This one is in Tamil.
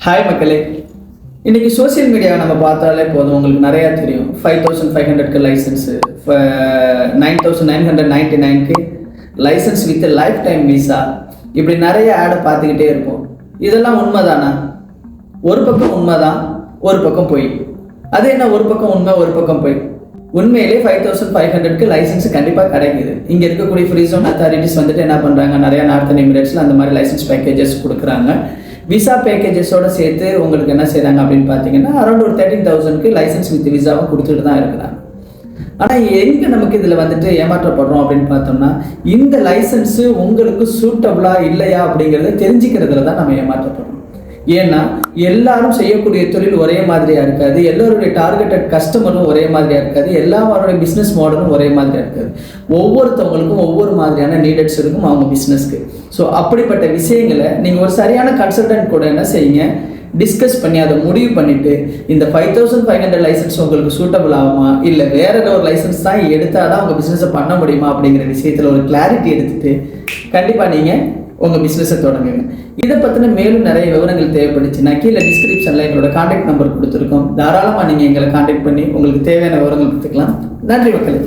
ஹாய் மக்களே, இன்றைக்கி சோசியல் மீடியாவை நம்ம பார்த்தாலே போதும், உங்களுக்கு நிறையா தெரியும். 5500க்கு லைசன்ஸு, 9999க்கு licence with lifetime visa, இப்படி நிறைய ஆடை பார்த்துக்கிட்டே இருப்போம். இதெல்லாம் உண்மைதானா? ஒரு பக்கம் உண்மைதான், ஒரு பக்கம் போய். அது என்ன ஒரு பக்கம் உண்மை ஒரு பக்கம் போய்? உண்மையிலே 5500க்கு லைசன்ஸ் கண்டிப்பாக கிடைக்குது. இங்கே இருக்கக்கூடிய ஃப்ரீ ஜோன் அத்தாரிட்டிஸ் வந்துட்டு என்ன பண்ணுறாங்க, நிறையா நார்த்தன் எமிரேட்ஸில் அந்த மாதிரி லைசன்ஸ் பேக்கேஜஸ் கொடுக்குறாங்க. விசா பேக்கேஜஸோடு சேர்த்து உங்களுக்கு என்ன செய்கிறாங்க அப்படின்னு பார்த்தீங்கன்னா, அரௌண்ட் ஒரு 13,000க்கு லைசன்ஸ் வித் விசாவும் கொடுத்துட்டு தான் இருக்கிறாங்க. ஆனால் எங்கே நமக்கு இதில் வந்துட்டு ஏமாற்றப்படுறோம் அப்படின்னு பார்த்தோம்னா, இந்த லைசன்ஸு உங்களுக்கு சூட்டபுளாக இல்லையா அப்படிங்கிறத தெரிஞ்சுக்கிறதுல தான் நம்ம ஏமாற்றப்படுறோம். ஏன்னா எல்லாரும் செய்யக்கூடிய தொழில் ஒரே மாதிரியாக இருக்காது, எல்லோருடைய டார்கெட்டட் கஸ்டமரும் ஒரே மாதிரியாக இருக்காது, எல்லாரோடைய பிஸ்னஸ் மாடலும் ஒரே மாதிரியாக இருக்காது. ஒவ்வொருத்தவங்களுக்கும் ஒவ்வொரு மாதிரியான நீடட்ஸ் இருக்கும் அவங்க பிஸ்னஸ்க்கு. ஸோ அப்படிப்பட்ட விஷயங்களை நீங்கள் ஒரு சரியான கன்சல்டன்ட் கூட என்ன செய்யுங்க, டிஸ்கஸ் பண்ணி அதை முடிவு பண்ணிவிட்டு, இந்த 5500 லைசன்ஸ் உங்களுக்கு சூட்டபிள் ஆகுமா, இல்லை வேற ஏதோ ஒரு லைசன்ஸ் தான் எடுத்தால் தான் உங்கள் பிஸ்னஸை பண்ண முடியுமா அப்படிங்கிற விஷயத்தில் ஒரு கிளாரிட்டி எடுத்துகிட்டு கண்டிப்பாக நீங்கள் உங்கள் பிஸ்னஸை தொடங்குங்க. இதை பற்றின மேலும் நிறைய விவரங்கள் தேவைப்படுச்சுன்னா கீழே டிஸ்கிரிப்ஷனில் எங்களோட கான்டாக்ட் நம்பர் கொடுத்துருக்கோம். தாராளமாக நீங்கள் எங்களை கான்டாக்ட் பண்ணி உங்களுக்கு தேவையான விவரங்கள் கொடுத்துக்கலாம். நன்றி மக்களே.